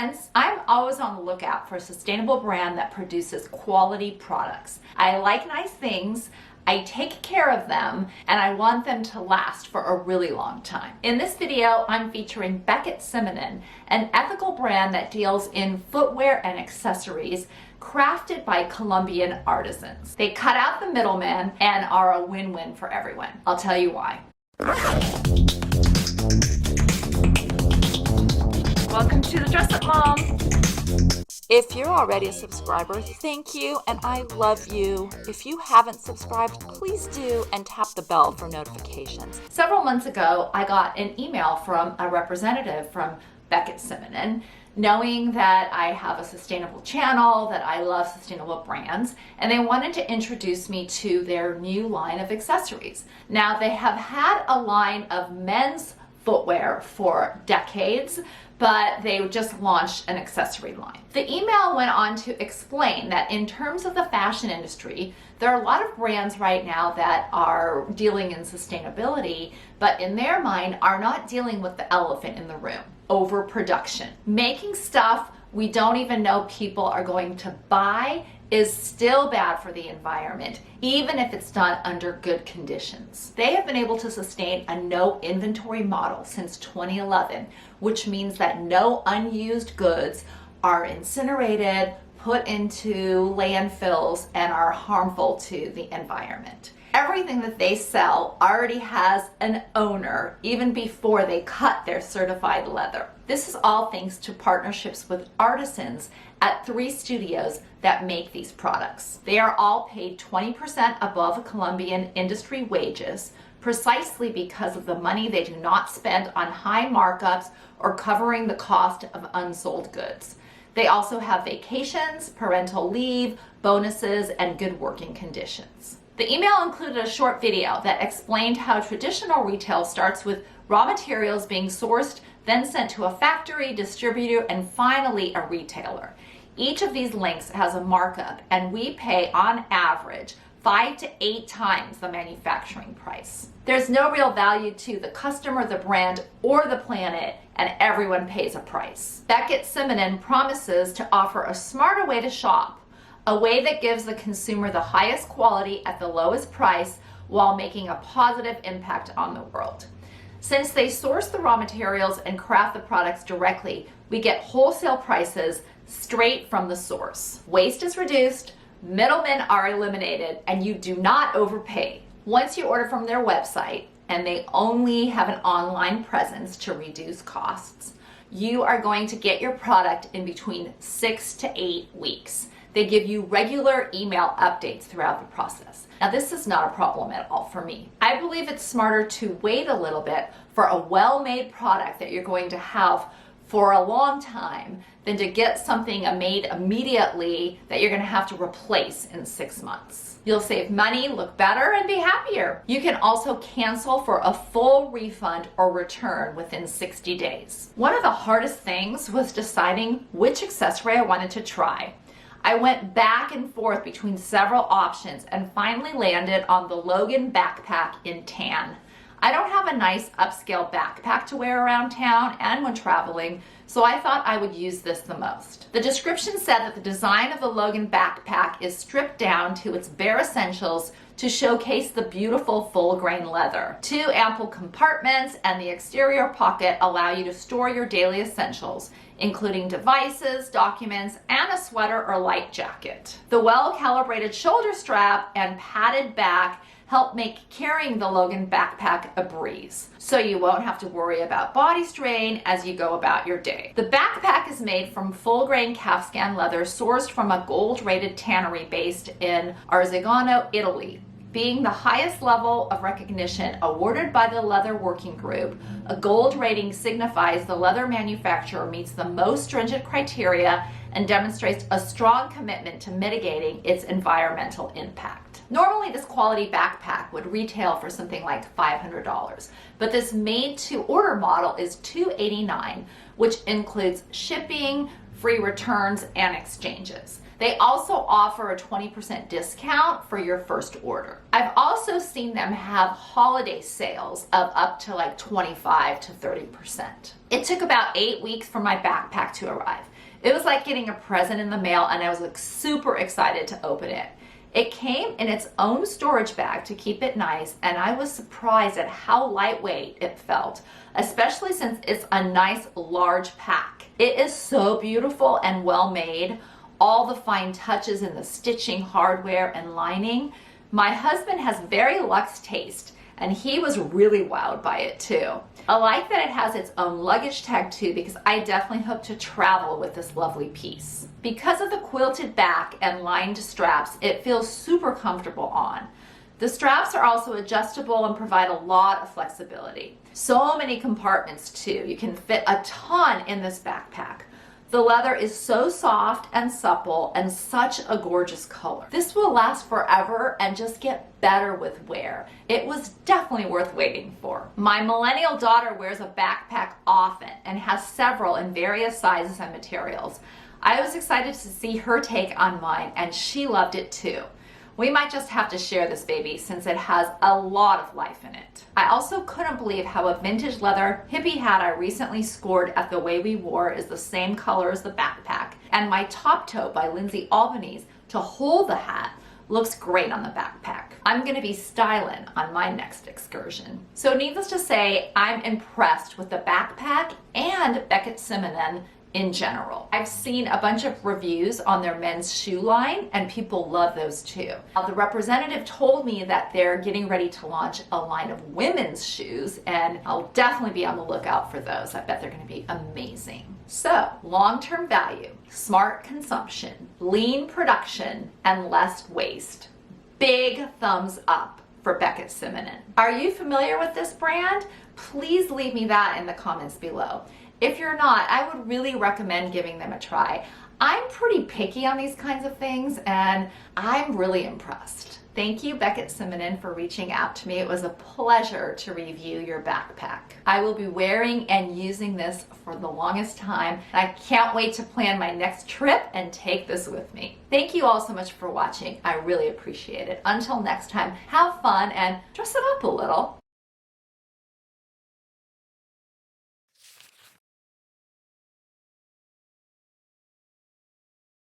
friends, I'm always on the lookout for a sustainable brand that produces quality products. I like nice things, I take care of them, and I want them to last for a really long time. In this video, I'm featuring Beckett Simonon, an ethical brand that deals in footwear and accessories crafted by Colombian artisans. They cut out the middleman and are a win-win for everyone. I'll tell you why. Welcome to the Dress Up Mom. If you're already a subscriber, thank you, and I love you. If you haven't subscribed, please do, and tap the bell for notifications. Several months ago, I got an email from a representative from Beckett Simonon, knowing that I have a sustainable channel, that I love sustainable brands, and they wanted to introduce me to their new line of accessories. Now, they have had a line of men's footwear for decades, but they just launched an accessory line. The email went on to explain that in terms of the fashion industry, there are a lot of brands right now that are dealing in sustainability, but in their mind are not dealing with the elephant in the room: overproduction. Making stuff we don't even know people are going to buy is still bad for the environment, even if it's done under good conditions. They have been able to sustain a no inventory model since 2011, which means that no unused goods are incinerated, put into landfills, and are harmful to the environment. Everything that they sell already has an owner even before they cut their certified leather. This is all thanks to partnerships with artisans at 3 studios that make these products. They are all paid 20% above Colombian industry wages, precisely because of the money they do not spend on high markups or covering the cost of unsold goods. They also have vacations, parental leave, bonuses, and good working conditions. The email included a short video that explained how traditional retail starts with raw materials being sourced, then sent to a factory, distributor, and finally a retailer. Each of these links has a markup, and we pay on average 5 to 8 times the manufacturing price. There's no real value to the customer, the brand, or the planet, and everyone pays a price. Beckett Simonon promises to offer a smarter way to shop, a way that gives the consumer the highest quality at the lowest price while making a positive impact on the world. Since they source the raw materials and craft the products directly, we get wholesale prices straight from the source. Waste is reduced, middlemen are eliminated, and you do not overpay. Once you order from their website, and they only have an online presence to reduce costs, you are going to get your product in between 6 to 8 weeks. They give you regular email updates throughout the process. Now, this is not a problem at all for me. I believe it's smarter to wait a little bit for a well-made product that you're going to have for a long time than to get something made immediately that you're going to have to replace in 6 months. You'll save money, look better, and be happier. You can also cancel for a full refund or return within 60 days. One of the hardest things was deciding which accessory I wanted to try. I went back and forth between several options and finally landed on the Logan Backpack in tan. I don't have a nice upscale backpack to wear around town and when traveling, so I thought I would use this the most. The description said that the design of the Logan Backpack is stripped down to its bare essentials to showcase the beautiful full-grain leather. 2 ample compartments and the exterior pocket allow you to store your daily essentials, including devices, documents, and a sweater or light jacket. The well-calibrated shoulder strap and padded back help make carrying the Logan Backpack a breeze, so you won't have to worry about body strain as you go about your day. The backpack is made from full-grain calfskin leather sourced from a gold-rated tannery based in Arzigano, Italy. Being the highest level of recognition awarded by the Leather Working Group, a gold rating signifies the leather manufacturer meets the most stringent criteria and demonstrates a strong commitment to mitigating its environmental impact. Normally, this quality backpack would retail for something like $500, but this made-to-order model is $289, which includes shipping, free returns and exchanges. They also offer a 20% discount for your first order. I've also seen them have holiday sales of up to like 25 to 30%. It took about 8 weeks for my backpack to arrive. It was like getting a present in the mail, and I was like super excited to open it. It came in its own storage bag to keep it nice, and I was surprised at how lightweight it felt, especially since it's a nice large pack. It is so beautiful and well made. All the fine touches in the stitching, hardware, and lining. My husband has very luxe taste, and he was really wowed by it too. I like that it has its own luggage tag too, because I definitely hope to travel with this lovely piece. Because of the quilted back and lined straps, it feels super comfortable on. The straps are also adjustable and provide a lot of flexibility. So many compartments too. You can fit a ton in this backpack. The leather is so soft and supple and such a gorgeous color. This will last forever and just get better with wear. It was definitely worth waiting for. My millennial daughter wears a backpack often and has several in various sizes and materials. I was excited to see her take on mine, and she loved it too. We might just have to share this baby since it has a lot of life in it. I also couldn't believe how a vintage leather hippie hat I recently scored at the Way We Wore is the same color as the backpack, and my top tote by Lindsay Albanese to hold the hat looks great on the backpack. I'm gonna be styling on my next excursion. So needless to say, I'm impressed with the backpack and Beckett Simonon in general. I've seen a bunch of reviews on their men's shoe line, and people love those too. Now, the representative told me that they're getting ready to launch a line of women's shoes, and I'll definitely be on the lookout for those. I bet they're gonna be amazing. So, long-term value, smart consumption, lean production, and less waste. Big thumbs up for Beckett Simonon. Are you familiar with this brand? Please leave me that in the comments below. If you're not, I would really recommend giving them a try. I'm pretty picky on these kinds of things, and I'm really impressed. Thank you, Beckett Simonon, for reaching out to me. It was a pleasure to review your backpack. I will be wearing and using this for the longest time, and I can't wait to plan my next trip and take this with me. Thank you all so much for watching. I really appreciate it. Until next time, have fun and dress it up a little.